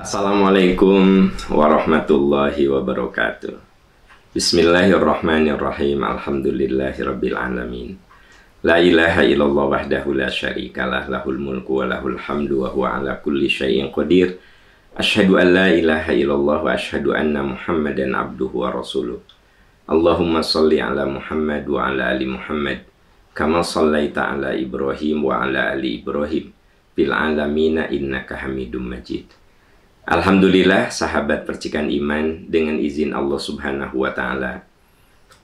Assalamualaikum warahmatullahi wabarakatuh. Bismillahirrahmanirrahim. Alhamdulillahirabbil alamin. La ilaha illallah wahdahu la syarikalah, lahul mulku wa lahul hamdu wa huwa ala kulli syai'in qadir. Asyhadu an la ilaha illallah wa asyhadu anna Muhammadan abduhu wa rasuluh. Allahumma shalli ala Muhammad wa ala ali Muhammad kama shallaita ala Ibrahim wa ala ali Ibrahim fil alamina innaka Hamidum Majid. Alhamdulillah, sahabat percikan iman, dengan izin Allah Subhanahu wa Ta'ala,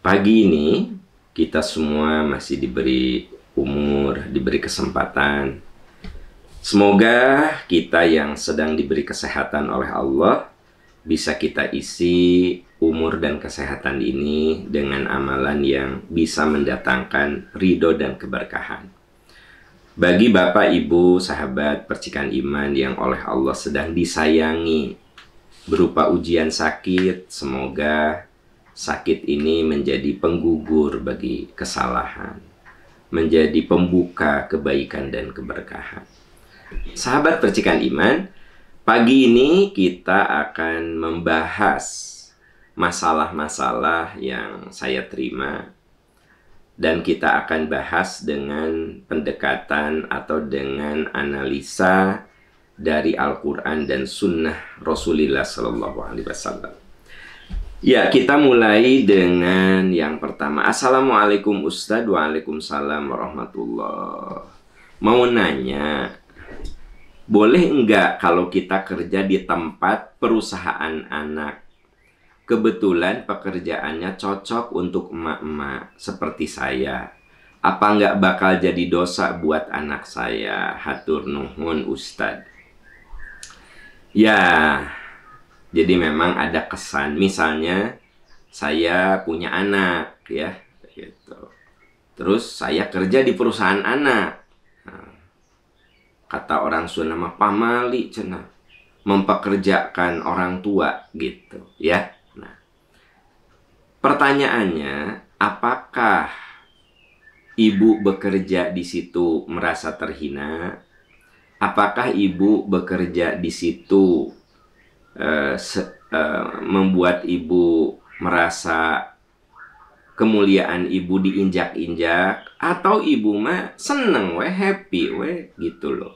pagi ini kita semua masih diberi umur, diberi kesempatan. Semoga kita yang sedang diberi kesehatan oleh Allah bisa kita isi umur dan kesehatan ini dengan amalan yang bisa mendatangkan ridho dan keberkahan. Bagi Bapak, Ibu, sahabat percikan iman yang oleh Allah sedang disayangi berupa ujian sakit, semoga sakit ini menjadi penggugur bagi kesalahan, menjadi pembuka kebaikan dan keberkahan. Sahabat percikan iman, pagi ini kita akan membahas masalah-masalah yang saya terima, dan kita akan bahas dengan pendekatan atau dengan analisa dari Al-Quran dan Sunnah Rasulullah SAW. Ya, kita mulai dengan yang pertama. Assalamualaikum Ustadz. Waalaikumsalam warahmatullah. Mau nanya, boleh enggak kalau kita kerja di tempat perusahaan anak? Kebetulan pekerjaannya cocok untuk emak-emak seperti saya. Apa nggak bakal jadi dosa buat anak saya? Hatur nuhun Ustadz. Ya, jadi memang ada kesan. Misalnya, saya punya anak, ya, gitu. Terus saya kerja di perusahaan anak. Nah, kata orang Sunda mah pamali cenah, mempekerjakan orang tua, gitu, ya. Pertanyaannya, apakah ibu bekerja di situ merasa terhina? Apakah ibu bekerja di situ membuat ibu merasa kemuliaan ibu diinjak-injak? Atau ibu mah seneng happy gitu loh.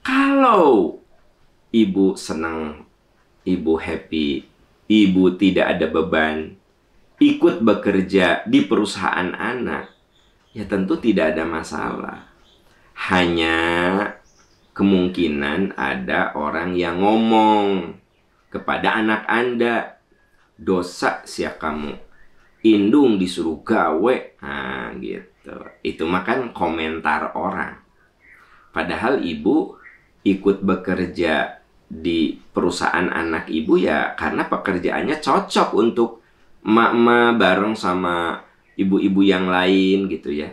Kalau ibu seneng, ibu happy, ibu tidak ada beban, ikut bekerja di perusahaan anak, ya tentu tidak ada masalah. Hanya kemungkinan ada orang yang ngomong kepada anak Anda, dosa sia kamu, indung disuruh gawe, nah gitu. Itu makan komentar orang. Padahal ibu ikut bekerja di perusahaan anak ibu ya karena pekerjaannya cocok untuk emak-emak bareng sama ibu-ibu yang lain gitu ya.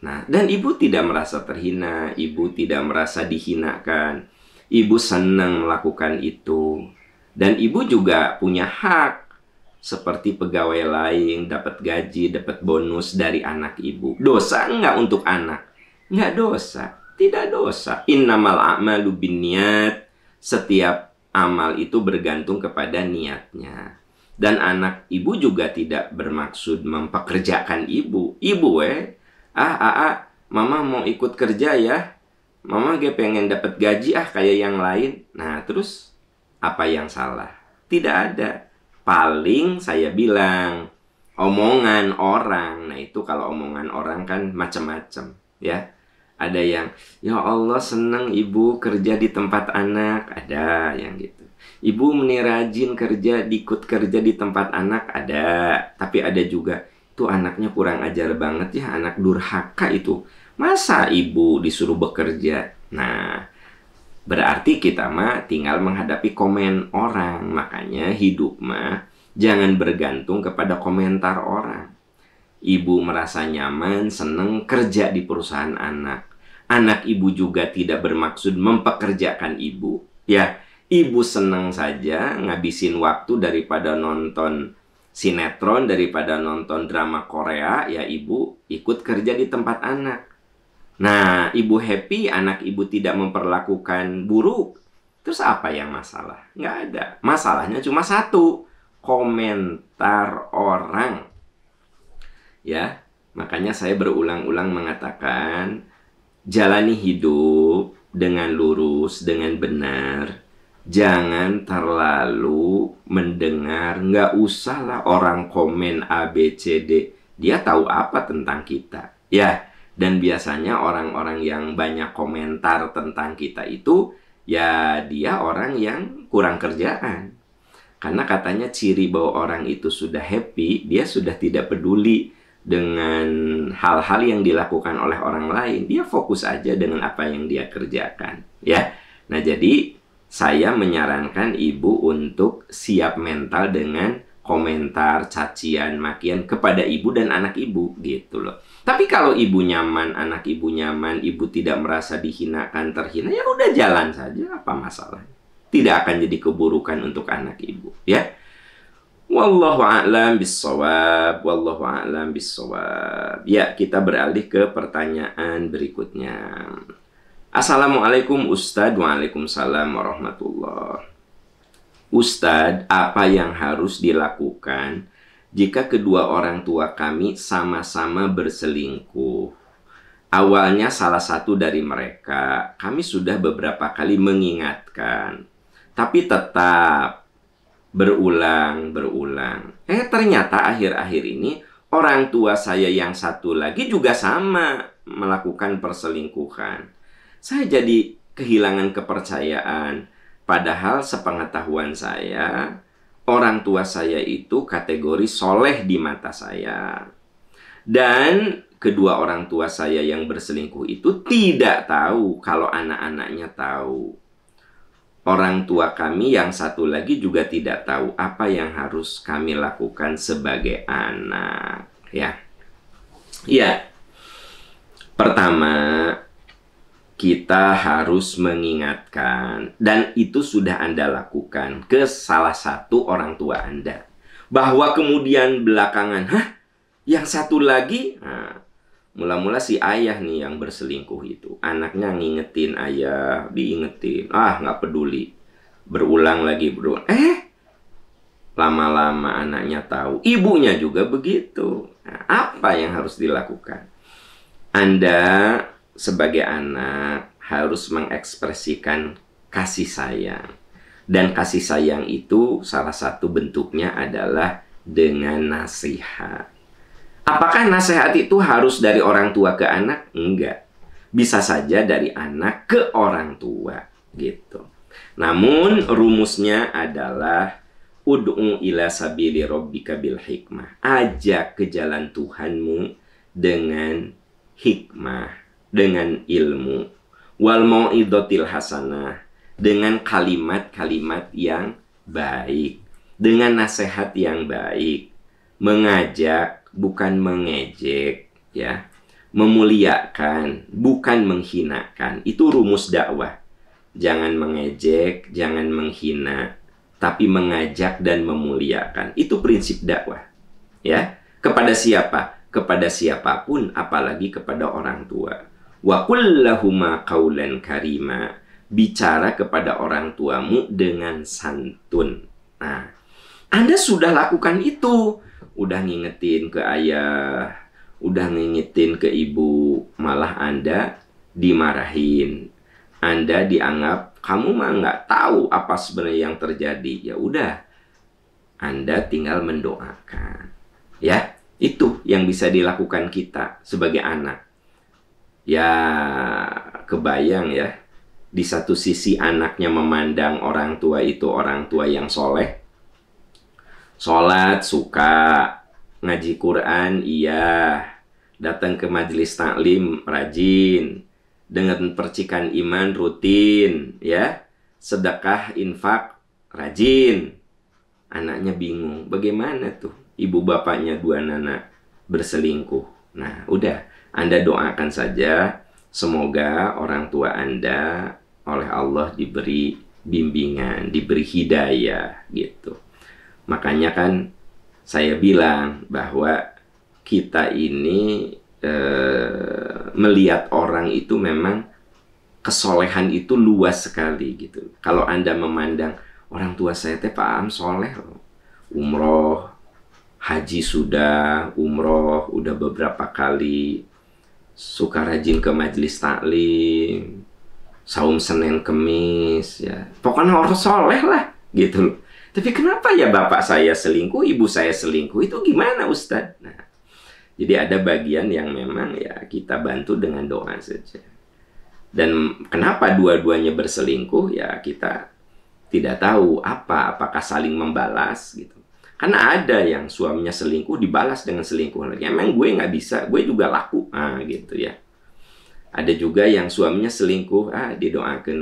Nah, dan ibu tidak merasa terhina, ibu tidak merasa dihinakan. Ibu senang melakukan itu. Dan ibu juga punya hak seperti pegawai lain, dapat gaji, dapat bonus dari anak ibu. Dosa enggak untuk anak? Enggak dosa, tidak dosa. Innamal a'malu binniyat. Setiap amal itu bergantung kepada niatnya. Dan anak ibu juga tidak bermaksud mempekerjakan ibu. Ibu mama mau ikut kerja ya. Mama pengen dapat gaji kayak yang lain. Nah, terus apa yang salah? Tidak ada. Paling saya bilang omongan orang. Nah, itu kalau omongan orang kan macam-macam, ya. Ada yang, ya Allah senang ibu kerja di tempat anak. Ada yang gitu. Ibu rajin kerja, ikut kerja di tempat anak, ada. Tapi ada juga, tuh anaknya kurang ajar banget ya, anak durhaka itu. Masa ibu disuruh bekerja? Nah, berarti kita mah tinggal menghadapi komen orang. Makanya hidup mah jangan bergantung kepada komentar orang. Ibu merasa nyaman, seneng kerja di perusahaan anak. Anak ibu juga tidak bermaksud mempekerjakan ibu, ya. Ibu senang saja ngabisin waktu daripada nonton sinetron, daripada nonton drama Korea, ya ibu ikut kerja di tempat anak. Nah, ibu happy, anak ibu tidak memperlakukan buruk. Terus apa yang masalah? Nggak ada. Masalahnya cuma satu, komentar orang. Ya, makanya saya berulang-ulang mengatakan, jalani hidup dengan lurus, dengan benar. Jangan terlalu mendengar, nggak usahlah orang komen A, B, C, D. Dia tahu apa tentang kita. Ya, dan biasanya orang-orang yang banyak komentar tentang kita itu, ya dia orang yang kurang kerjaan. Karena katanya ciri bahwa orang itu sudah happy, dia sudah tidak peduli dengan hal-hal yang dilakukan oleh orang lain. Dia fokus aja dengan apa yang dia kerjakan, ya. Nah, jadi saya menyarankan ibu untuk siap mental dengan komentar, cacian, makian kepada ibu dan anak ibu, gitu loh. Tapi kalau ibu nyaman, anak ibu nyaman, ibu tidak merasa dihinakan, terhina, ya udah jalan saja, apa masalah? Tidak akan jadi keburukan untuk anak ibu, ya. Wallahu a'lam bissawab, wallahu a'lam bissawab. Ya, kita beralih ke pertanyaan berikutnya. Assalamualaikum Ustadz. Waalaikumsalam warahmatullah. Ustadz, apa yang harus dilakukan jika kedua orang tua kami sama-sama berselingkuh? Awalnya salah satu dari mereka, kami sudah beberapa kali mengingatkan, tapi tetap berulang. Ternyata akhir-akhir ini orang tua saya yang satu lagi juga sama melakukan perselingkuhan. Saya jadi kehilangan kepercayaan. Padahal sepengetahuan saya, orang tua saya itu kategori soleh di mata saya. Dan kedua orang tua saya yang berselingkuh itu tidak tahu kalau anak-anaknya tahu. Orang tua kami yang satu lagi juga tidak tahu apa yang harus kami lakukan sebagai anak. Ya. Pertama, kita harus mengingatkan, dan itu sudah Anda lakukan ke salah satu orang tua Anda. Bahwa kemudian belakangan, yang satu lagi, mula-mula si ayah nih yang berselingkuh itu. Anaknya ngingetin ayah, diingetin. Nggak peduli. Berulang lagi. Lama-lama anaknya tahu. Ibunya juga begitu. Nah, apa yang harus dilakukan? Anda sebagai anak harus mengekspresikan kasih sayang. Dan kasih sayang itu salah satu bentuknya adalah dengan nasihat. Apakah nasihat itu harus dari orang tua ke anak? Enggak. Bisa saja dari anak ke orang tua, gitu. Namun rumusnya adalah ud'u ila sabili rabbika bil hikmah. Ajak ke jalan Tuhanmu dengan hikmah, dengan ilmu. Wal mau'idotil hasanah, dengan kalimat-kalimat yang baik, dengan nasihat yang baik. Mengajak, bukan mengejek, ya. Memuliakan, bukan menghinakan. Itu rumus dakwah. Jangan mengejek, jangan menghina, tapi mengajak dan memuliakan. Itu prinsip dakwah. Ya. Kepada siapa? Kepada siapapun, apalagi kepada orang tua. Wa qul lahuma qaulan karima. Bicara kepada orang tuamu dengan santun. Nah, Anda sudah lakukan itu. Udah ngingetin ke ayah, udah ngingetin ke ibu, malah Anda dimarahin. Anda dianggap, kamu mah nggak tahu apa sebenarnya yang terjadi. Ya udah, Anda tinggal mendoakan. Ya, itu yang bisa dilakukan kita sebagai anak. Ya, kebayang ya. Di satu sisi anaknya memandang orang tua itu orang tua yang soleh. Sholat suka, ngaji Quran iya, datang ke majelis taklim rajin, dengan percikan iman rutin, ya, sedekah infak rajin. Anaknya bingung, bagaimana tuh ibu bapaknya dua anak berselingkuh. Nah, udah, Anda doakan saja, semoga orang tua Anda oleh Allah diberi bimbingan, diberi hidayah, gitu. Makanya kan saya bilang bahwa kita ini melihat orang itu memang kesolehan itu luas sekali gitu. Kalau Anda memandang orang tua saya teh Pak Am soleh loh. Umroh, haji sudah, umroh udah beberapa kali, suka rajin ke majelis taklim, saum Senin Kemis, ya. Pokoknya orang soleh lah gitu loh. Tapi kenapa ya bapak saya selingkuh, ibu saya selingkuh, itu gimana Ustadz? Nah, jadi ada bagian yang memang ya kita bantu dengan doa saja. Dan kenapa dua-duanya berselingkuh, ya kita tidak tahu apakah saling membalas gitu. Karena ada yang suaminya selingkuh dibalas dengan selingkuh lagi. Emang gue nggak bisa, gue juga laku, gitu ya. Ada juga yang suaminya selingkuh, didoakan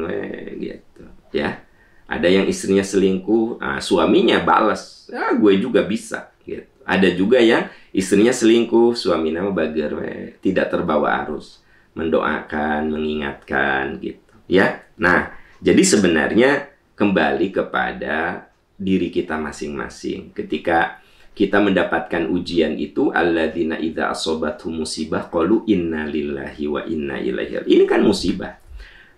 gitu ya. Ada yang istrinya selingkuh, suaminya balas, gue juga bisa gitu. Ada juga yang istrinya selingkuh, suaminya bager, tidak terbawa arus, mendoakan, mengingatkan gitu ya. Nah, jadi sebenarnya kembali kepada diri kita masing-masing. Ketika kita mendapatkan ujian itu, alladzina idza asobathum musibah qalu inna lillahi wa inna ilaihi raji'un. Ini kan musibah.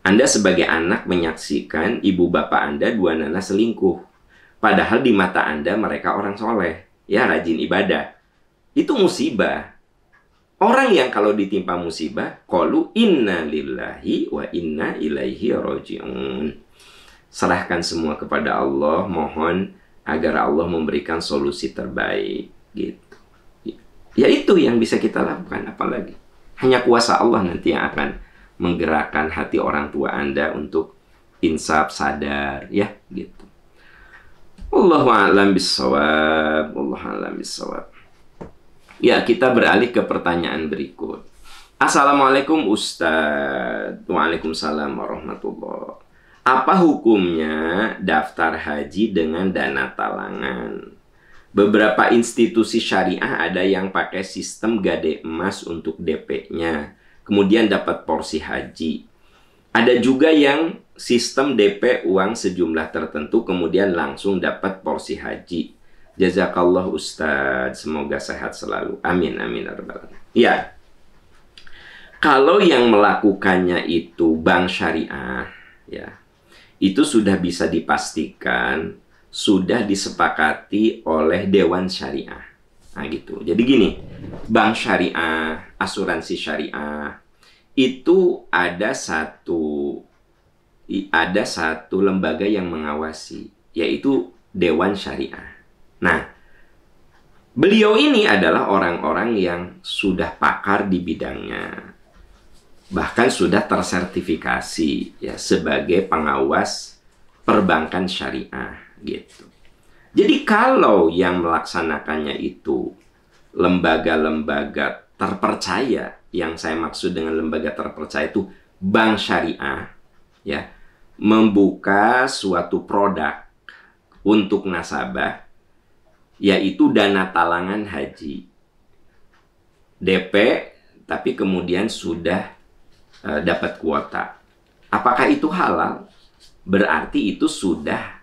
Anda sebagai anak menyaksikan ibu bapak Anda dua nana selingkuh. Padahal di mata Anda mereka orang soleh, ya rajin ibadah. Itu musibah. Orang yang kalau ditimpa musibah, qalu inna lillahi wa inna ilaihi raji'un. Serahkan semua kepada Allah, mohon agar Allah memberikan solusi terbaik gitu. Ya itu yang bisa kita lakukan, apalagi hanya kuasa Allah nanti yang akan menggerakkan hati orang tua Anda untuk insaf, sadar ya gitu. Wallahu a'lam bissawab. Wallahu a'lam bissawab. Ya, kita beralih ke pertanyaan berikut. Assalamualaikum Ustaz. Waalaikumsalam warahmatullahi. Apa hukumnya daftar haji dengan dana talangan? Beberapa institusi syariah ada yang pakai sistem gade emas untuk DP-nya, kemudian dapat porsi haji. Ada juga yang sistem DP uang sejumlah tertentu, kemudian langsung dapat porsi haji. Jazakallah Ustadz, semoga sehat selalu. Amin, amin. Ya, kalau yang melakukannya itu bank syariah, ya, itu sudah bisa dipastikan, sudah disepakati oleh Dewan Syariah. Nah gitu. Jadi gini, bank syariah, asuransi syariah, itu ada satu lembaga yang mengawasi, yaitu Dewan Syariah. Nah, beliau ini adalah orang-orang yang sudah pakar di bidangnya, bahkan sudah tersertifikasi ya sebagai pengawas perbankan syariah gitu. Jadi kalau yang melaksanakannya itu lembaga-lembaga terpercaya, yang saya maksud dengan lembaga terpercaya itu bank syariah ya, membuka suatu produk untuk nasabah, yaitu dana talangan haji DP, tapi kemudian sudah dapat kuota. Apakah itu halal? Berarti itu sudah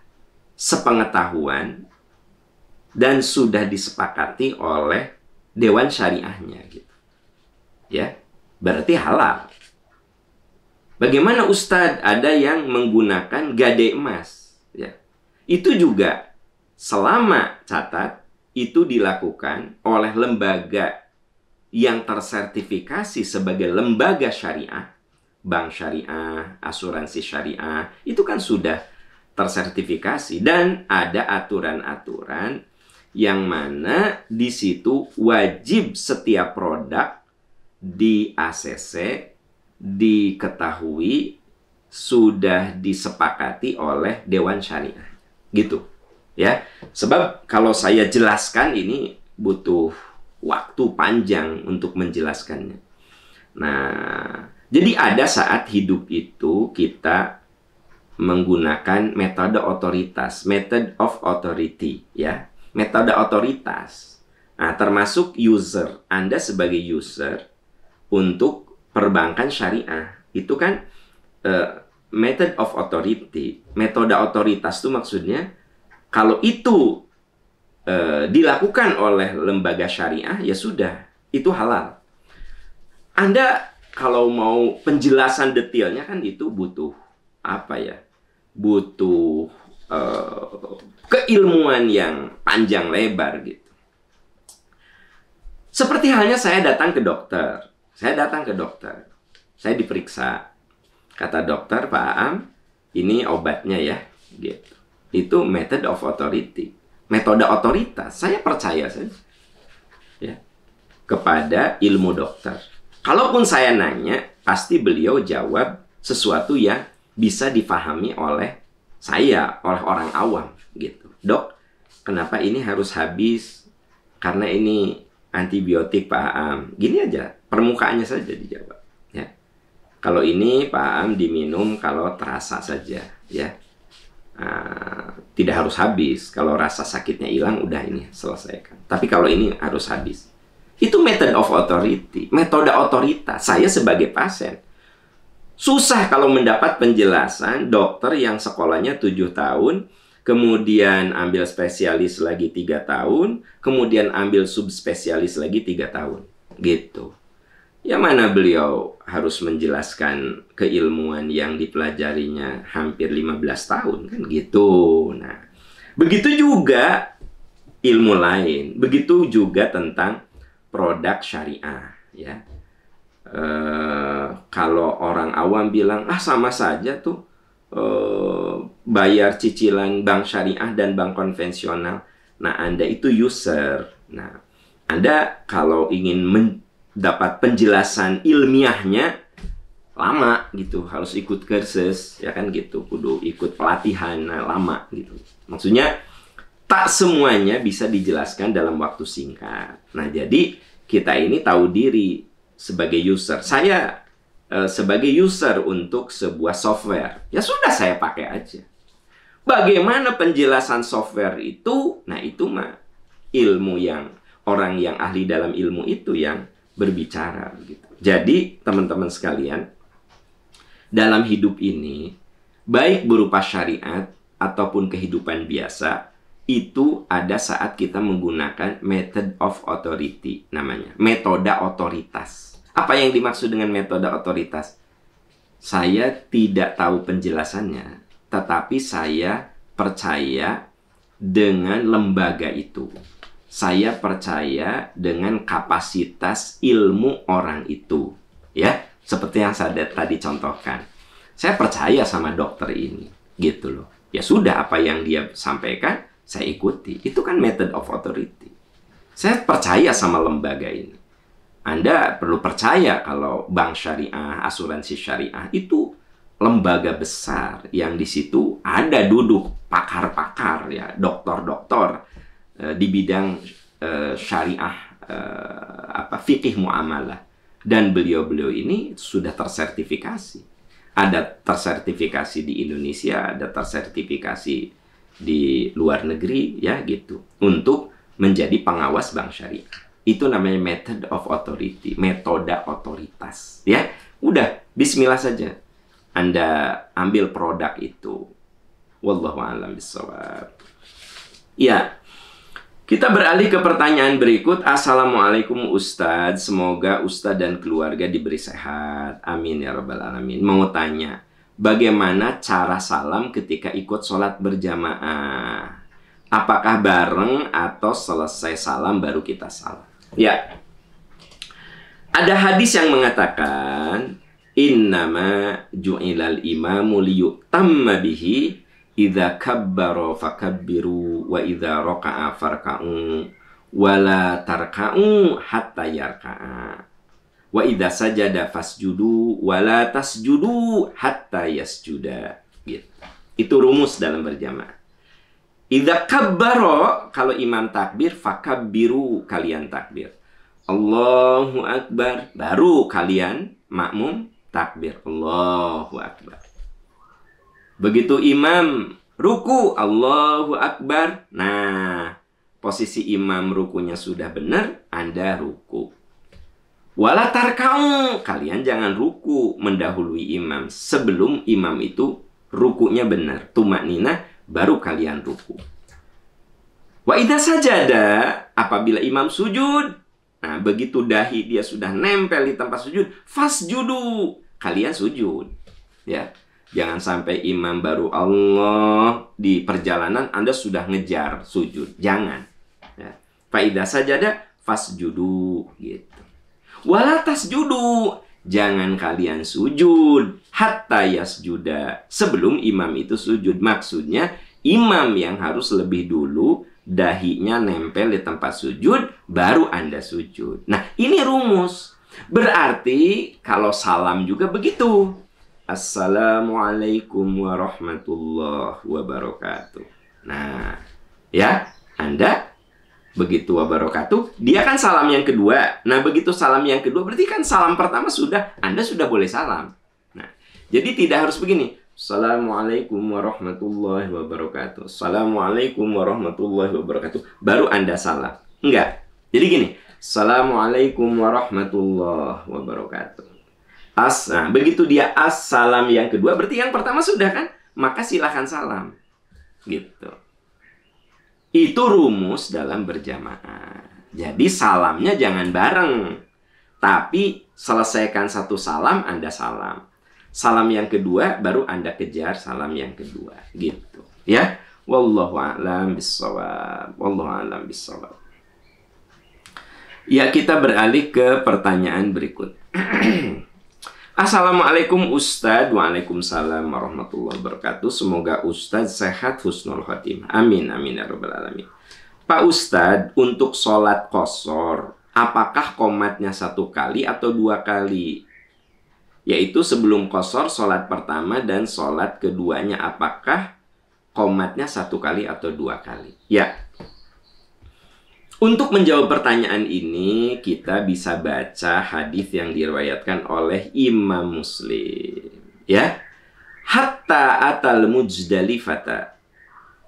sepengetahuan dan sudah disepakati oleh Dewan Syariahnya gitu. Ya, berarti halal. Bagaimana Ustadz? Ada yang menggunakan gade emas, ya. Itu juga selama catat itu dilakukan oleh lembaga yang tersertifikasi sebagai lembaga syariah, bank syariah, asuransi syariah, itu kan sudah tersertifikasi dan ada aturan-aturan yang mana di situ wajib setiap produk di ACC diketahui sudah disepakati oleh Dewan Syariah. Gitu. Ya. Sebab kalau saya jelaskan ini butuh waktu panjang untuk menjelaskannya. Nah, jadi ada saat hidup itu kita menggunakan metode otoritas, method of authority, ya. Metode otoritas. Nah, termasuk user. Anda sebagai user untuk perbankan syariah. Itu kan method of authority. Metode otoritas itu maksudnya kalau itu dilakukan oleh lembaga syariah, ya sudah, itu halal. Anda kalau mau penjelasan detailnya kan itu butuh apa ya? Butuh keilmuan yang panjang lebar gitu. Seperti halnya saya datang ke dokter. Saya diperiksa. Kata dokter, Pak Aam, ini obatnya ya. Gitu. Itu method of authority. Metode otoritas. Saya percaya saja. Ya. Kepada ilmu dokter. Kalaupun saya nanya, pasti beliau jawab sesuatu yang bisa difahami oleh saya, oleh orang awam. Gitu. Dok, kenapa ini harus habis? Karena ini antibiotik Pak Aam. Gini aja, permukaannya saja dijawab. Ya. Kalau ini Pak Aam diminum kalau terasa saja, ya. Tidak harus habis. Kalau rasa sakitnya hilang, udah ini selesaikan. Tapi kalau ini harus habis. Itu method of authority, metode otoritas. Saya sebagai pasien susah kalau mendapat penjelasan dokter yang sekolahnya 7 tahun, kemudian ambil spesialis lagi 3 tahun, kemudian ambil subspesialis lagi 3 tahun. Gitu. Ya mana beliau harus menjelaskan keilmuan yang dipelajarinya hampir 15 tahun. Kan gitu. Nah, begitu juga ilmu lain. Begitu juga tentang produk syariah. Ya. Kalau orang awam bilang, sama saja tuh bayar cicilan bank syariah dan bank konvensional. Nah, Anda itu user. Nah, Anda kalau ingin mendapat penjelasan ilmiahnya lama gitu, harus ikut kursus, ya kan gitu, kudu ikut pelatihan lama gitu. Maksudnya tak semuanya bisa dijelaskan dalam waktu singkat. Nah, jadi kita ini tahu diri sebagai user. Saya sebagai user untuk sebuah software, ya sudah saya pakai aja. Bagaimana penjelasan software itu? Nah, itu mah ilmu yang orang yang ahli dalam ilmu itu yang berbicara gitu. Jadi, teman-teman sekalian, dalam hidup ini, baik berupa syariat ataupun kehidupan biasa, itu ada saat kita menggunakan method of authority, namanya metode otoritas. Apa yang dimaksud dengan metode otoritas? Saya tidak tahu penjelasannya, tetapi saya percaya dengan lembaga itu. Saya percaya dengan kapasitas ilmu orang itu. Ya, seperti yang saya tadi contohkan. Saya percaya sama dokter ini, gitu loh. Ya sudah, apa yang dia sampaikan, saya ikuti. Itu kan method of authority. Saya percaya sama lembaga ini. Anda perlu percaya kalau bank syariah, asuransi syariah itu lembaga besar yang di situ ada duduk pakar-pakar, ya, doktor-doktor di bidang syariah, fikih muamalah. Dan beliau-beliau ini sudah tersertifikasi. Ada tersertifikasi di Indonesia, ada tersertifikasi di luar negeri, ya gitu, untuk menjadi pengawas bank syariah. Itu namanya method of authority, metode otoritas, ya. Udah, bismillah saja Anda ambil produk itu. Wallahu a'lam bishawab. Ya, kita beralih ke pertanyaan berikut. Assalamualaikum Ustadz, semoga Ustadz dan keluarga diberi sehat, amin ya rabbal alamin. Mau tanya, bagaimana cara salam ketika ikut sholat berjamaah? Apakah bareng atau selesai salam baru kita salam? Ya, ada hadis yang mengatakan, innama ju'ilal imamu liyutamma bihi, idza kabbara fakabbiru, wa idza raka'a farka'u, wa la tarka'u hatta yarka'a, wa idza sajada fasjudu, wa la tasjudu hatta yasjuda. Gitu. Itu rumus dalam berjamaah. Idza kabbara, kalau imam takbir, fakabbiru, kalian takbir. Allahu akbar, baru kalian makmum takbir. Allahu akbar. Begitu imam ruku, Allahu akbar. Nah, posisi imam rukunya sudah benar, Anda ruku. Wala tarka'u, kalian jangan ruku mendahului imam. Sebelum imam itu rukunya benar, tumakninah, baru kalian ruku. Wa idza sajada, apabila imam sujud, Nah, begitu dahi dia sudah nempel di tempat sujud, fasjudu, kalian sujud. Ya. Jangan sampai imam baru Allah di perjalanan Anda sudah ngejar sujud. Jangan. Ya. Fa idza sajada fasjudu gitu. Wala tasjudu, jangan kalian sujud hatta yasjuda, sebelum imam itu sujud. Maksudnya imam yang harus lebih dulu dahinya nempel di tempat sujud, baru Anda sujud. Nah, ini rumus. Berarti kalau salam juga begitu. Assalamualaikum warahmatullahi wabarakatuh. Nah, ya, Anda begitu wabarakatuh, dia kan salam yang kedua. Nah, begitu salam yang kedua, berarti kan salam pertama sudah, Anda sudah boleh salam. Nah, jadi tidak harus begini. Assalamualaikum warahmatullahi wabarakatuh. Assalamualaikum warahmatullahi wabarakatuh. Baru Anda salam. Enggak. Jadi gini. Assalamualaikum warahmatullahi wabarakatuh. Nah, begitu dia assalam yang kedua, berarti yang pertama sudah kan? Maka silahkan salam. Gitu. Itu rumus dalam berjamaah. Jadi salamnya jangan bareng. Tapi selesaikan satu salam, Anda salam. Salam yang kedua, baru Anda kejar salam yang kedua. Gitu. Ya. Wallahu a'lam bissawab. Wallahu a'lam bissawab. Ya, kita beralih ke pertanyaan berikut. Assalamualaikum Ustadz. Waalaikumsalam warahmatullahi wabarakatuh. Semoga Ustadz sehat husnul khotimah. Amin, amin ya rabbal alamin. Pak Ustadz, untuk sholat qashar, apakah qomatnya 1 kali atau 2 kali? Yaitu sebelum qashar, sholat pertama dan sholat keduanya, apakah qomatnya 1 kali atau 2 kali? Ya. Untuk menjawab pertanyaan ini, kita bisa baca hadis yang diriwayatkan oleh Imam Muslim. Ya. Hatta atal Muzdalifata.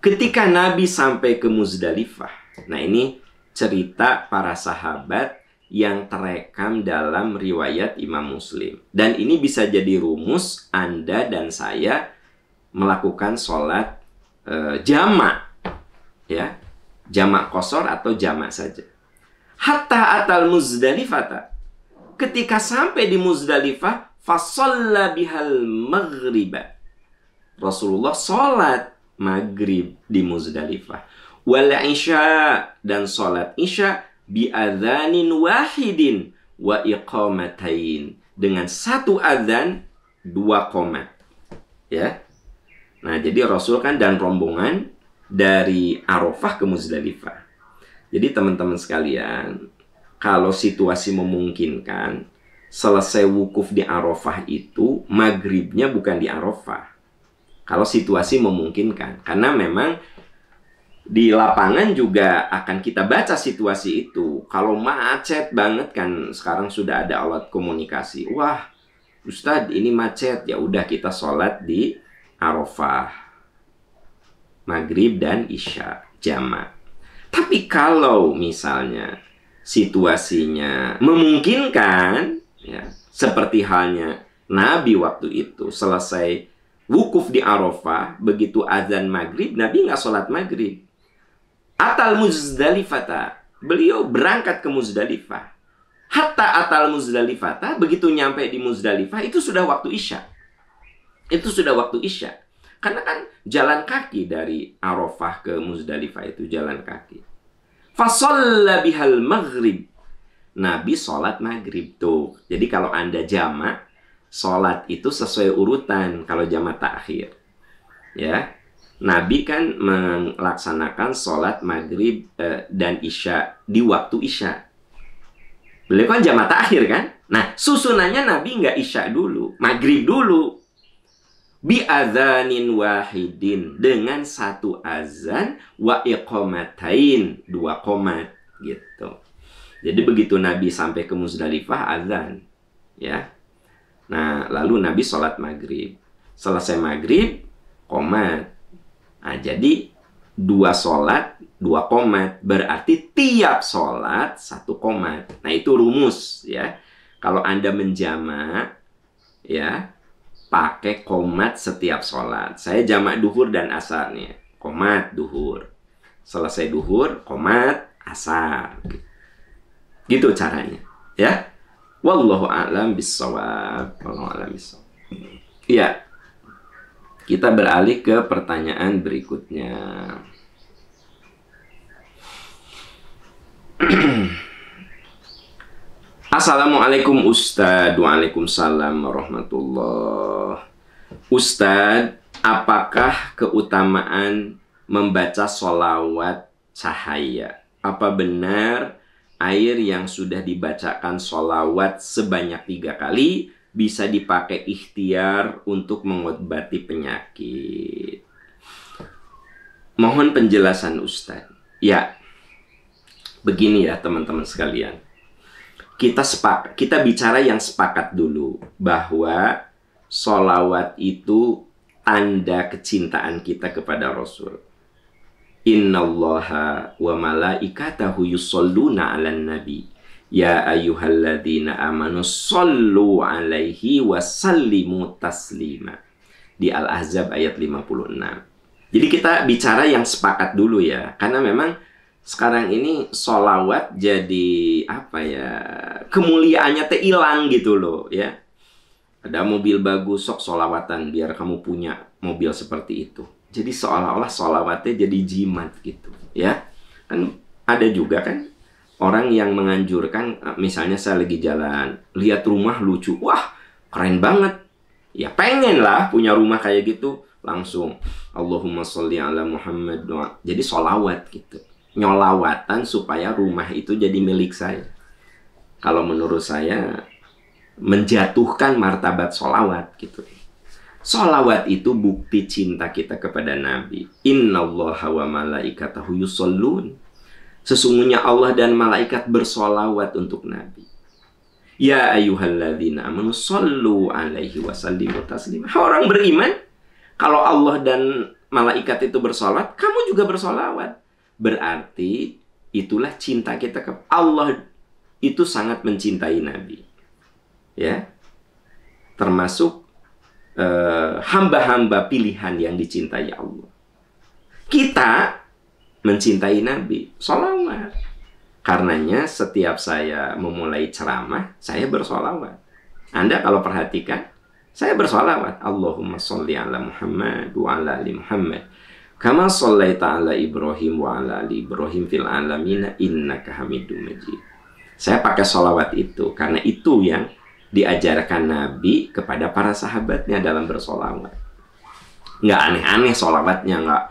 Ketika Nabi sampai ke Muzdalifah. Nah, ini cerita para sahabat yang terekam dalam riwayat Imam Muslim. Dan ini bisa jadi rumus Anda dan saya melakukan sholat jamak. Ya. Jamak qashar atau jamak saja. Hatta atal Muzdalifata. Ketika sampai di Muzdalifah, fasalla bihal maghriba. Rasulullah sholat maghrib di Muzdalifah. Wal isya, dan sholat isya biadzanin wahidin wa iqamatain, dengan 1 adzan 2 qomat. Ya. Nah, jadi Rasul kan dan rombongan dari Arafah ke Muzdalifah. Jadi teman-teman sekalian, kalau situasi memungkinkan, selesai wukuf di Arafah itu, maghribnya bukan di Arafah. Kalau situasi memungkinkan. Karena memang di lapangan juga akan kita baca situasi itu. Kalau macet banget kan, sekarang sudah ada alat komunikasi. Wah, Ustadz ini macet. Ya udah, kita sholat di Arafah. Maghrib dan isya jamak. Tapi kalau misalnya situasinya memungkinkan, ya, seperti halnya Nabi waktu itu selesai wukuf di Arafah, begitu azan maghrib, Nabi nggak sholat maghrib. Atal Muzdalifata, beliau berangkat ke Muzdalifah. Hatta atal Muzdalifata, begitu nyampe di Muzdalifah, itu sudah waktu isya. Itu sudah waktu isya. Karena kan jalan kaki dari Arafah ke Muzdalifah itu jalan kaki. Fasalla bihal maghrib. Nabi sholat maghrib tuh. Jadi kalau Anda jamak, sholat itu sesuai urutan. Kalau jamak takhir, ya, Nabi kan melaksanakan sholat maghrib dan isya di waktu isya. Beliau kan jamak takhir kan. Nah, susunannya Nabi nggak isya dulu, maghrib dulu. Bi'adzanin wahidin, dengan 1 azan, wa iqamatain, 2 qomat gitu. Jadi begitu Nabi sampai ke Muzdalifah, azan, ya. Nah, lalu Nabi sholat maghrib. Selesai maghrib, qomat. Nah, jadi 2 sholat, 2 qomat, berarti tiap sholat 1 qomat. Nah, itu rumus, ya. Kalau Anda menjamak, ya, pakai qomat setiap sholat. Saya jamak duhur dan asarnya. Qomat duhur. Selesai duhur, qomat asar. Gitu caranya, ya. Wallahu a'lam bishawab. Wallahu a'lam bishawab. Ya, kita beralih ke pertanyaan berikutnya. Assalamualaikum Ustadz. Waalaikumsalam warahmatullah. Ustadz, apakah keutamaan membaca sholawat cahaya? Apa benar air yang sudah dibacakan sholawat sebanyak 3 kali bisa dipakai ikhtiar untuk mengobati penyakit? Mohon penjelasan Ustadz. Ya, begini ya teman-teman sekalian. Kita bicara yang sepakat dulu bahwa sholawat itu tanda kecintaan kita kepada Rasul. Innallaha wa malaikatahu yusholluna 'alan nabi. Ya ayyuhalladzina amanu shollu 'alaihi wa sallimu taslima. Di Al-Ahzab ayat 56. Jadi kita bicara yang sepakat dulu ya, karena memang sekarang ini sholawat jadi apa ya, kemuliaannya teh hilang gitu loh ya. Ada mobil bagus, sok sholawatan biar kamu punya mobil seperti itu. Jadi seolah-olah sholawatnya jadi jimat gitu ya. Kan ada juga kan orang yang menganjurkan, misalnya saya lagi jalan, lihat rumah lucu, wah keren banget. Ya pengen lah punya rumah kayak gitu, langsung Allahumma sholli ala Muhammad. Jadi sholawat gitu. Nyolawatan supaya rumah itu jadi milik saya. Kalau menurut saya menjatuhkan martabat sholawat gitu. Sholawat itu bukti cinta kita kepada Nabi. Innallaha wa malaikatahu yushollun. Sesungguhnya Allah dan malaikat bersolawat untuk Nabi. Ya ayyuhalladzina amanu shollu alaihi wa sallimu taslima. Orang beriman, kalau Allah dan malaikat itu bersolawat, kamu juga bersolawat. Berarti itulah cinta kita ke Allah. Itu sangat mencintai Nabi. Ya. Termasuk hamba-hamba pilihan yang dicintai Allah. Kita mencintai Nabi, sholawat. Karenanya setiap saya memulai ceramah, saya bersolawat. Anda kalau perhatikan, saya bersolawat. Allahumma sholli ala Muhammad wa ala ali Muhammad. Kama shallaita ala Ibrahim wa ala ali Ibrahim fil alamina innaka Hamidum Majid. Saya pakai sholawat itu karena itu yang diajarkan Nabi kepada para sahabatnya dalam bersolawat. Nggak aneh-aneh sholawatnya, nggak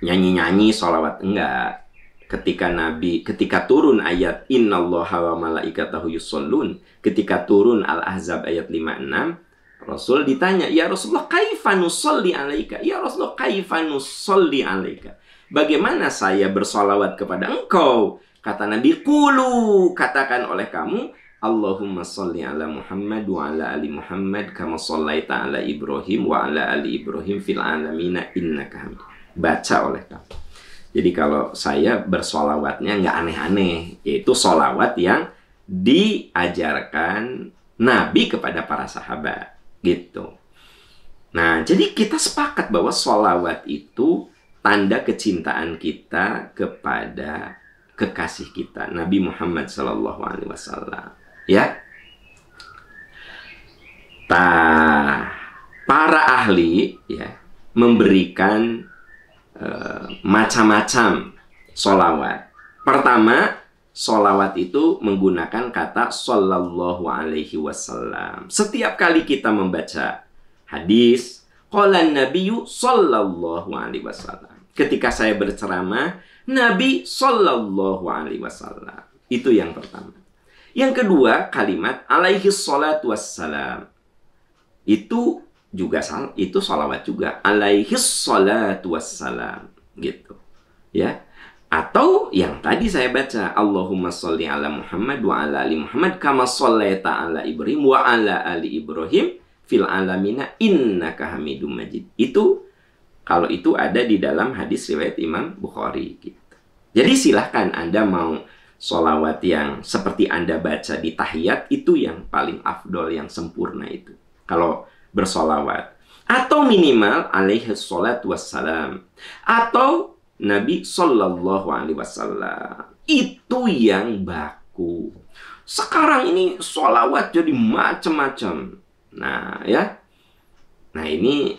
nyanyi-nyanyi sholawat, enggak. Ketika turun ayat Innallaha wa malaikatahu yushollun, ketika turun Al-Ahzab ayat 56, Rasul ditanya, ya Rasulullah kaifa nusolli alaika? Ya Rasulullah kaifa nusolli alaika? Bagaimana saya bersolawat kepada engkau? Kata Nabi, qulu, katakan oleh kamu, Allahumma sholli ala Muhammad wa ala ali Muhammad kama shallaita ala Ibrahim wa ala ali Ibrahim fil alamina innaka Hamid. Baca oleh kamu. Jadi kalau saya bersolawatnya nggak aneh-aneh, yaitu solawat yang diajarkan Nabi kepada para sahabat. Gitu. Nah, jadi kita sepakat bahwa sholawat itu tanda kecintaan kita kepada kekasih kita, Nabi Muhammad SAW. Ya. Para ahli ya memberikan macam-macam sholawat. Pertama, sholawat itu menggunakan kata sallallahu alaihi wasallam. Setiap kali kita membaca hadis, qala nabiyyu sallallahu alaihi wasallam. Ketika saya berceramah, Nabi sallallahu alaihi wasallam. Itu yang pertama. Yang kedua, kalimat alaihi salatu wassalam. Itu juga itu sholawat juga. Alaihi salatu wassalam. Gitu. Ya. Atau yang tadi saya baca, Allahumma sholli ala Muhammad wa ala ali Muhammad kama shallaita ala Ibrahim wa ala ali Ibrahim fil alamina innaka Hamidum Majid. Itu kalau itu ada di dalam hadis riwayat Imam Bukhari gitu. Jadi silahkan Anda mau sholawat yang seperti Anda baca di tahiyat, itu yang paling afdol, yang sempurna itu. Kalau bersolawat. Atau minimal alaihi salatu wassalam. Atau Nabi Sallallahu Alaihi Wasallam. Itu yang baku. Sekarang ini sholawat jadi macam-macam. Nah, ya. Nah, ini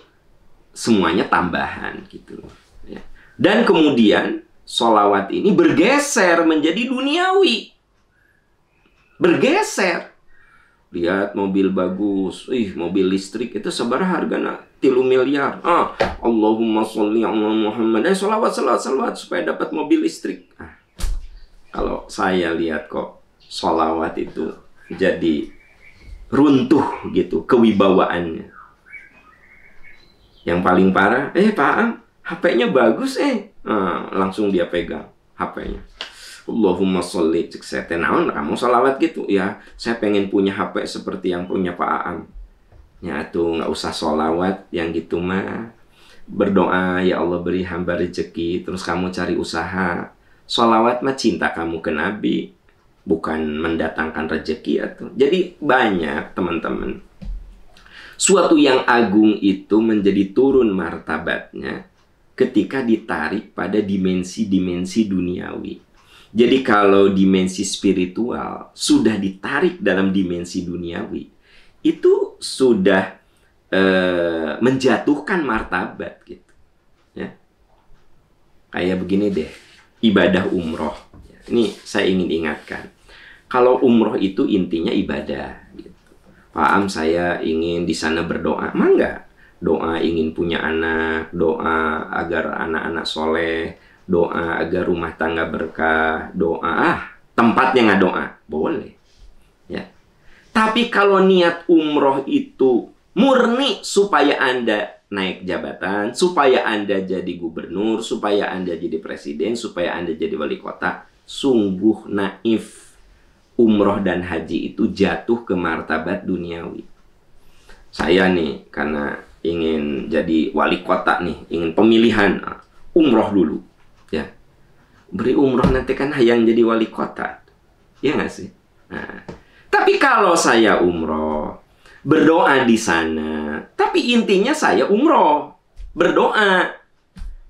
semuanya tambahan gitu loh. Ya. Dan kemudian sholawat ini bergeser menjadi duniawi. Bergeser. Lihat mobil bagus. Mobil listrik itu seberapa harganya? 3 miliar. Allahumma sholli ala Muhammad. Sholawat supaya dapat mobil listrik. Kalau saya lihat kok sholawat itu jadi runtuh gitu kewibawaannya. Yang paling parah, Pak Am, HP-nya bagus langsung dia pegang HP-nya. Allahumma sholli, cek saya tenawan, kamu sholawat gitu ya. Saya pengen punya HP seperti yang punya Pak Aam. Ya tuh nggak usah sholawat yang gitu mah. Berdoa, ya Allah beri hamba rezeki, terus kamu cari usaha. Sholawat mah cinta kamu ke Nabi, bukan mendatangkan rezeki atau. Jadi banyak teman-teman. Suatu yang agung itu menjadi turun martabatnya ketika ditarik pada dimensi-dimensi duniawi. Jadi kalau dimensi spiritual sudah ditarik dalam dimensi duniawi, itu sudah menjatuhkan martabat gitu. Ya. Kayak begini deh, ibadah umroh. Ini saya ingin ingatkan. Kalau umroh itu intinya ibadah. Gitu. Pak Am, saya ingin di sana berdoa. Enggak. Doa ingin punya anak, doa agar anak-anak soleh, doa agar rumah tangga berkah, doa tempatnya nggak doa, boleh. Ya. Tapi kalau niat umroh itu murni supaya Anda naik jabatan, supaya Anda jadi gubernur, supaya Anda jadi presiden, supaya Anda jadi wali kota, sungguh naif. Umroh dan haji itu jatuh ke martabat duniawi. Saya nih, karena ingin jadi wali kota nih, ingin pemilihan, umroh dulu. Ya, beri umroh nanti kan yang jadi wali kota, ya nggak sih? Nah, tapi kalau saya umroh, berdoa di sana, tapi intinya saya umroh, berdoa,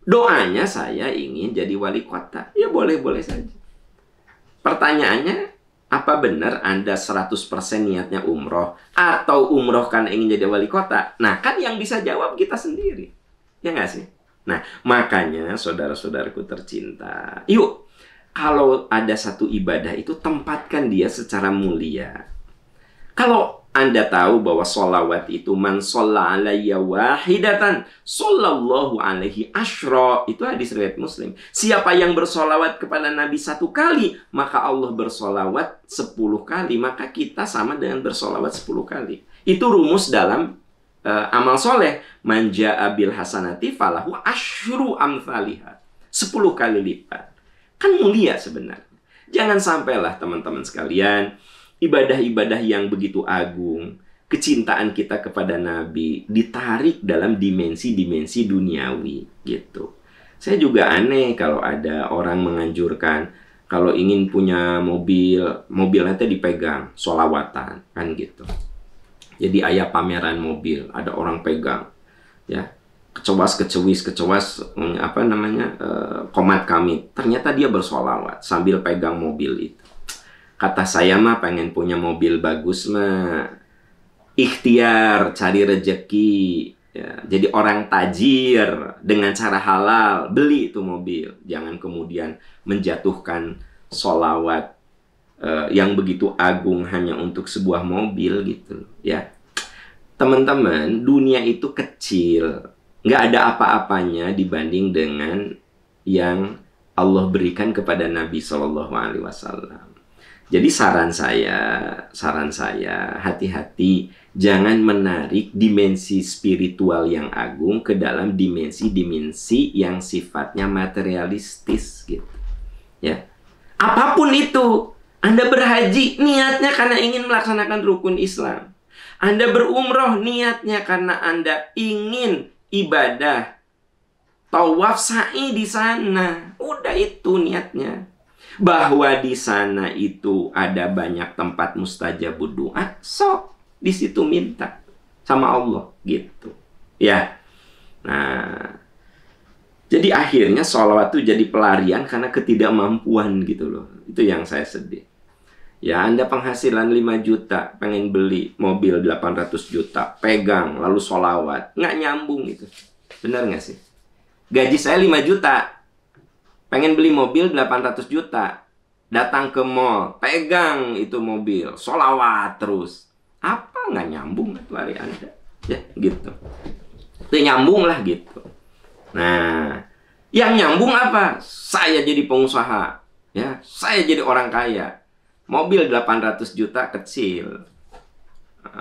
doanya saya ingin jadi wali kota, ya boleh-boleh saja. Pertanyaannya, apa benar Anda 100% niatnya umroh, atau umroh karena ingin jadi wali kota? Nah, kan yang bisa jawab kita sendiri, ya nggak sih? Nah, makanya saudara-saudaraku tercinta, yuk, kalau ada satu ibadah itu tempatkan dia secara mulia. Kalau Anda tahu bahwa sholawat itu man sholla alayya wahidatan sallallahu alaihi asyra, itu hadis riwayat Muslim. Siapa yang bersolawat kepada Nabi 1 kali, maka Allah bersolawat 10 kali. Maka kita sama dengan bersolawat 10 kali. Itu rumus dalam amal soleh. Man ja'a bil hasanati falahu asyru amthaliha, 10 kali lipat. Kan mulia sebenarnya. Jangan sampailah teman-teman sekalian, ibadah-ibadah yang begitu agung, kecintaan kita kepada Nabi ditarik dalam dimensi-dimensi duniawi gitu. Saya juga aneh kalau ada orang menganjurkan kalau ingin punya mobilnya dipegang, sholawatan, kan gitu. Jadi ayah pameran mobil, ada orang pegang, ya, kecowas, komat kami. Ternyata dia bersolawat sambil pegang mobil itu. Kata saya mah pengen punya mobil bagus mah ikhtiar, cari rezeki, ya, jadi orang tajir dengan cara halal, beli itu mobil. Jangan kemudian menjatuhkan solawat yang begitu agung hanya untuk sebuah mobil gitu, ya. Teman-teman, dunia itu kecil, nggak ada apa-apanya dibanding dengan yang Allah berikan kepada Nabi Shallallahu Alaihi Wasallam. Jadi saran saya, hati-hati, jangan menarik dimensi spiritual yang agung ke dalam dimensi-dimensi yang sifatnya materialistis gitu. Ya. Apapun itu, Anda berhaji niatnya karena ingin melaksanakan rukun Islam. Anda berumroh niatnya karena Anda ingin ibadah tawaf sa'i di sana. Udah itu niatnya. Bahwa di sana itu ada banyak tempat mustajabud doa, sok di situ minta sama Allah gitu. Ya. Nah, jadi akhirnya sholawat itu jadi pelarian karena ketidakmampuan gitu loh. Itu yang saya sedih. Ya, Anda penghasilan 5 juta, pengen beli mobil 800 juta, pegang, lalu sholawat. Nggak nyambung itu. Benar nggak sih? Gaji saya 5 juta, pengen beli mobil 800 juta. Datang ke mall, pegang itu mobil, sholawat terus. Apa nggak nyambung lari Anda? Ya, gitu. Itu nyambung lah gitu. Nah, yang nyambung apa? Saya jadi pengusaha. Ya, saya jadi orang kaya. Mobil 800 juta kecil.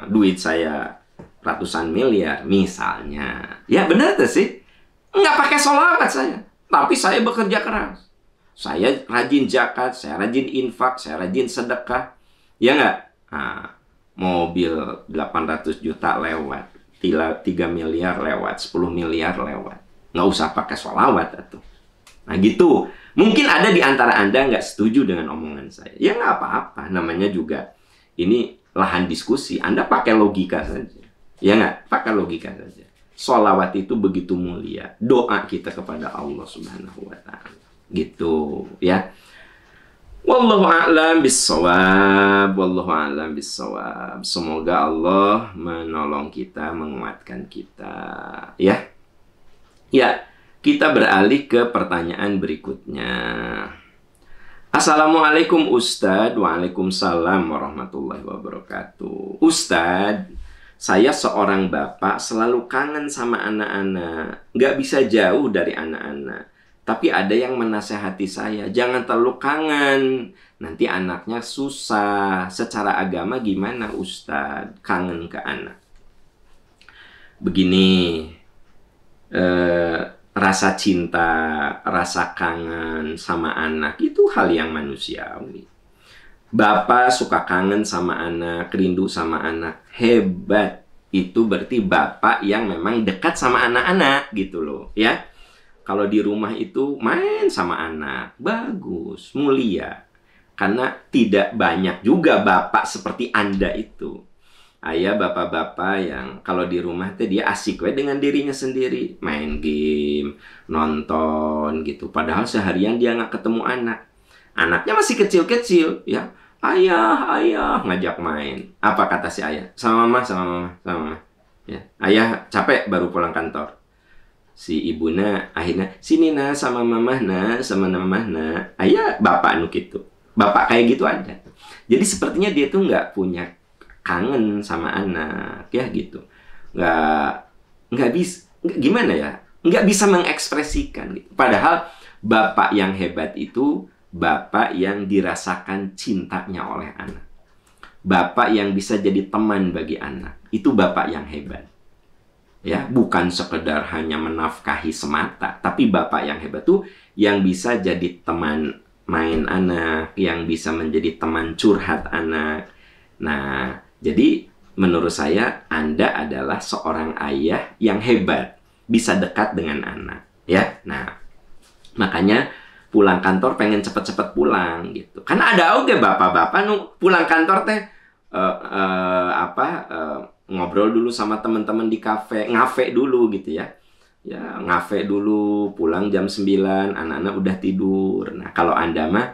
Duit saya ratusan miliar misalnya. Ya benar tuh sih. Nggak pakai sholawat saya. Tapi saya bekerja keras. Saya rajin zakat, saya rajin infak, saya rajin sedekah. Ya nggak? Nah, mobil 800 juta lewat. 3 miliar lewat, 10 miliar lewat. Nggak usah pakai sholawat atau. Nah gitu. Mungkin ada di antara Anda nggak setuju dengan omongan saya. Ya nggak apa-apa. Namanya juga ini lahan diskusi. Anda pakai logika saja. Ya nggak? Pakai logika saja. Sholawat itu begitu mulia. Doa kita kepada Allah Subhanahu wa Ta'ala. Gitu ya. Wallahu a'lam bissawab. Wallahu a'lam bissawab. Semoga Allah menolong kita, menguatkan kita. Ya. Ya. Kita beralih ke pertanyaan berikutnya. Assalamualaikum Ustadz. Waalaikumsalam warahmatullahi wabarakatuh. Ustadz, saya seorang bapak selalu kangen sama anak-anak. Nggak bisa jauh dari anak-anak. Tapi ada yang menasehati saya, jangan terlalu kangen. Nanti anaknya susah. Secara agama gimana Ustadz? Kangen ke anak. Begini. Rasa cinta, rasa kangen sama anak itu hal yang manusiawi. Bapak suka kangen sama anak, rindu sama anak. Hebat. Itu berarti bapak yang memang dekat sama anak-anak gitu loh, ya. Kalau di rumah itu main sama anak, bagus, mulia. Karena tidak banyak juga bapak seperti Anda itu. Ayah bapak-bapak yang kalau di rumah tuh dia asik dengan dirinya sendiri, main game, nonton gitu. Padahal seharian dia nggak ketemu anak. Anaknya masih kecil-kecil, ya. Ayah, ngajak main. Apa kata si ayah? Sama mama. Ya. Ayah capek baru pulang kantor. Si ibuna akhirnya, sini nah sama mama nah, sama mama nah. Ayah bapak anu gitu. Bapak kayak gitu ada. Jadi sepertinya dia tuh nggak punya kangen sama anak, ya gitu. Nggak bisa, gimana ya? Nggak bisa mengekspresikan gitu. Padahal bapak yang hebat itu bapak yang dirasakan cintanya oleh anak. Bapak yang bisa jadi teman bagi anak. Itu bapak yang hebat. Ya, bukan sekedar hanya menafkahi semata, tapi bapak yang hebat tuh yang bisa jadi teman main anak, yang bisa menjadi teman curhat anak. Nah, jadi menurut saya Anda adalah seorang ayah yang hebat, bisa dekat dengan anak, ya. Nah, makanya pulang kantor pengen cepet-cepet pulang gitu. Karena ada oke bapak-bapak nu pulang kantor teh ngobrol dulu sama teman-teman di kafe, ngafe dulu gitu ya. Ya, ngafe dulu, pulang jam 9, anak-anak udah tidur. Nah, kalau Anda mah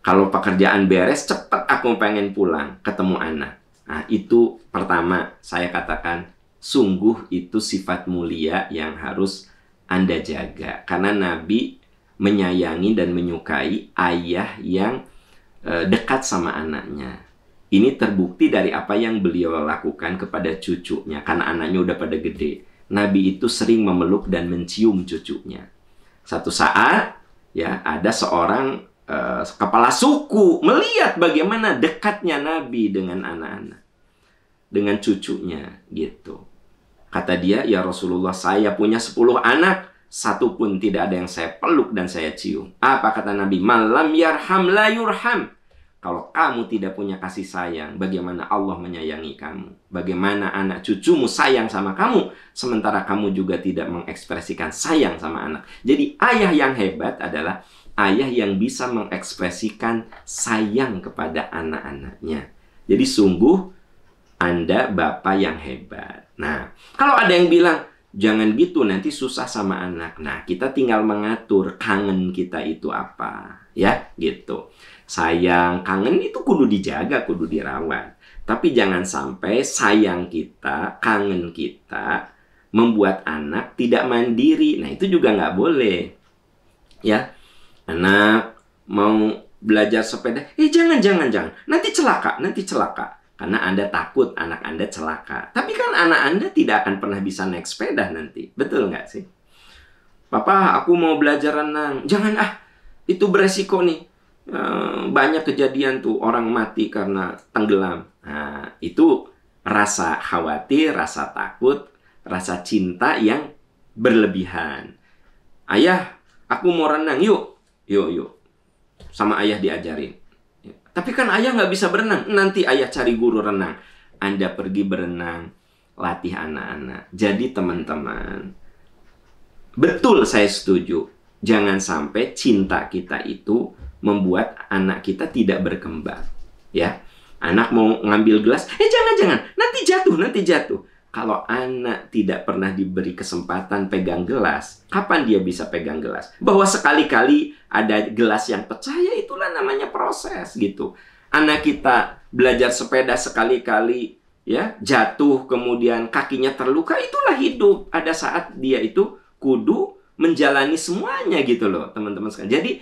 kalau pekerjaan beres, cepet aku pengen pulang, ketemu anak. Nah, itu pertama saya katakan, sungguh itu sifat mulia yang harus Anda jaga. Karena Nabi menyayangi dan menyukai ayah yang dekat sama anaknya. Ini terbukti dari apa yang beliau lakukan kepada cucunya. Karena anaknya udah pada gede. Nabi itu sering memeluk dan mencium cucunya. Satu saat, ya ada seorang kepala suku melihat bagaimana dekatnya Nabi dengan anak-anak, dengan cucunya gitu. Kata dia, ya Rasulullah, saya punya 10 anak, satu pun tidak ada yang saya peluk dan saya cium. Apa kata Nabi? Malam yarham la yurham. Kalau kamu tidak punya kasih sayang, bagaimana Allah menyayangi kamu? Bagaimana anak cucumu sayang sama kamu, sementara kamu juga tidak mengekspresikan sayang sama anak. Jadi ayah yang hebat adalah ayah yang bisa mengekspresikan sayang kepada anak-anaknya. Jadi sungguh Anda bapak yang hebat. Nah, kalau ada yang bilang, jangan gitu nanti susah sama anak. Nah, kita tinggal mengatur kangen kita itu apa. Ya, gitu. Sayang, kangen itu kudu dijaga, kudu dirawat. Tapi jangan sampai sayang kita, kangen kita membuat anak tidak mandiri. Nah, itu juga nggak boleh. Ya, anak mau belajar sepeda, jangan. Nanti celaka. Karena Anda takut anak Anda celaka. Tapi kan anak Anda tidak akan pernah bisa naik sepeda nanti. Betul nggak sih? Papa, aku mau belajar renang. Jangan itu beresiko nih. Banyak kejadian tuh orang mati karena tenggelam. Nah, itu rasa khawatir, rasa takut, rasa cinta yang berlebihan. Ayah, aku mau renang. Yuk. Sama ayah diajarin. Tapi kan ayah nggak bisa berenang. Nanti ayah cari guru renang. Anda pergi berenang, latih anak-anak. Jadi teman-teman, betul saya setuju. Jangan sampai cinta kita itu membuat anak kita tidak berkembang. Ya, anak mau ngambil gelas, jangan. Nanti jatuh. Kalau anak tidak pernah diberi kesempatan pegang gelas, kapan dia bisa pegang gelas? Bahwa sekali-kali ada gelas yang pecah, ya itulah namanya proses gitu. Anak kita belajar sepeda sekali-kali, ya jatuh, kemudian kakinya terluka, itulah hidup. Ada saat dia itu kudu menjalani semuanya gitu loh, teman-teman sekalian. Jadi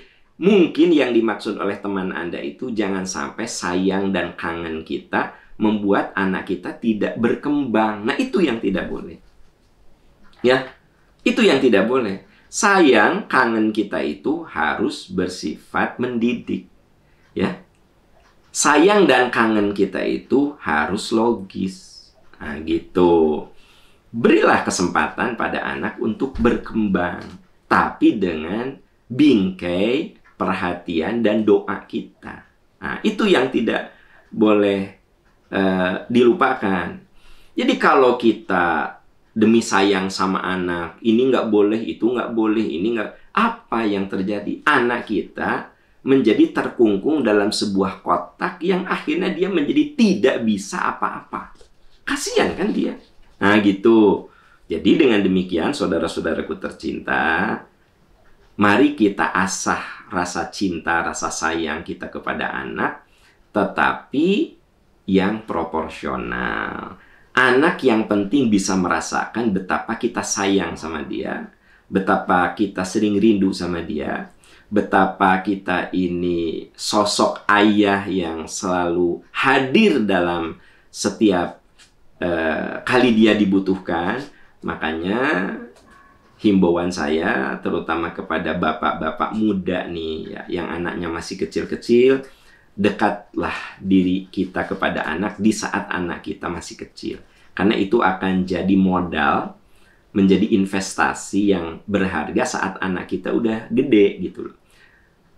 mungkin yang dimaksud oleh teman Anda itu jangan sampai sayang dan kangen kita membuat anak kita tidak berkembang. Nah, itu yang tidak boleh. Ya, itu yang tidak boleh. Sayang, kangen kita itu harus bersifat mendidik. Ya, sayang dan kangen kita itu harus logis. Nah, gitu. Berilah kesempatan pada anak untuk berkembang, tapi dengan bingkai perhatian dan doa kita. Nah, itu yang tidak boleh dilupakan. Jadi kalau kita demi sayang sama anak, ini nggak boleh, itu nggak boleh, ini nggak, apa yang terjadi? Anak kita menjadi terkungkung dalam sebuah kotak yang akhirnya dia menjadi tidak bisa apa-apa. Kasian kan dia? Nah gitu. Jadi dengan demikian, saudara-saudaraku tercinta, mari kita asah rasa cinta, rasa sayang kita kepada anak, tetapi yang proporsional. Anak yang penting bisa merasakan betapa kita sayang sama dia, betapa kita sering rindu sama dia, betapa kita ini sosok ayah yang selalu hadir dalam setiap kali dia dibutuhkan. Makanya himbauan saya terutama kepada bapak-bapak muda nih ya, yang anaknya masih kecil-kecil, dekatlah diri kita kepada anak di saat anak kita masih kecil. Karena itu akan jadi modal, menjadi investasi yang berharga saat anak kita udah gede gitu loh.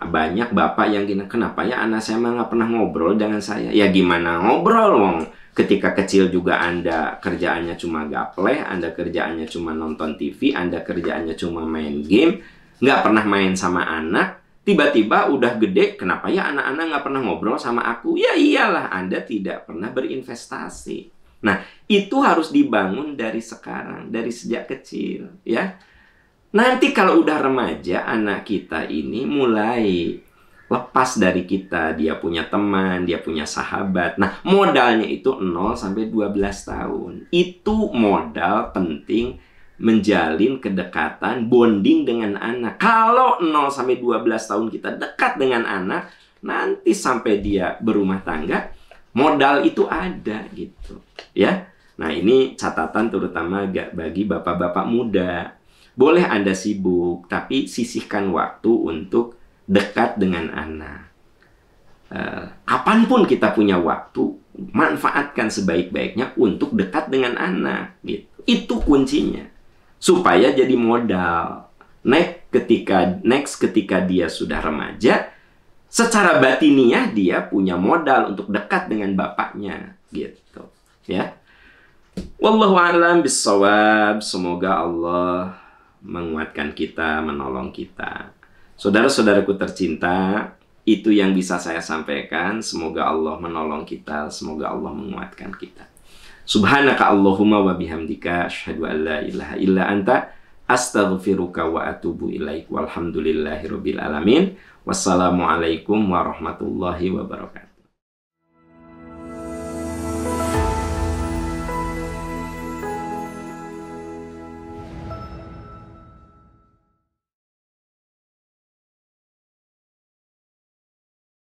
Banyak bapak yang gini, kenapa ya anak saya mah nggak pernah ngobrol dengan saya? Ya gimana ngobrol, wong? Ketika kecil juga Anda kerjaannya cuma gapleh, Anda kerjaannya cuma nonton TV, Anda kerjaannya cuma main game, nggak pernah main sama anak. Tiba-tiba udah gede, kenapa ya anak-anak nggak pernah ngobrol sama aku? Ya iyalah, Anda tidak pernah berinvestasi. Nah, itu harus dibangun dari sekarang, dari sejak kecil, ya. Nanti kalau udah remaja, anak kita ini mulai lepas dari kita, dia punya teman, dia punya sahabat. Nah, modalnya itu 0 sampai 12 tahun. Itu modal penting menjalin kedekatan, bonding dengan anak. Kalau 0 sampai 12 tahun kita dekat dengan anak, nanti sampai dia berumah tangga, modal itu ada gitu, ya. Nah, ini catatan terutama bagi bapak-bapak muda. Boleh Anda sibuk, tapi sisihkan waktu untuk dekat dengan anak. Kapanpun kita punya waktu, manfaatkan sebaik-baiknya untuk dekat dengan anak gitu. Itu kuncinya. Supaya jadi modal. Next ketika dia sudah remaja, secara batiniah dia punya modal untuk dekat dengan bapaknya gitu, ya. Wallahu a'lam bissawab. Semoga Allah menguatkan kita, menolong kita. Saudara-saudaraku tercinta, itu yang bisa saya sampaikan. Semoga Allah menolong kita, semoga Allah menguatkan kita. Subhanaka Allahumma wa bihamdika asyhadu an la ilaha illa anta Astaghfiruka wa atubu ilaik. Walhamdulillahirabbil alamin. Wassalamualaikum warahmatullahi wabarakatuh.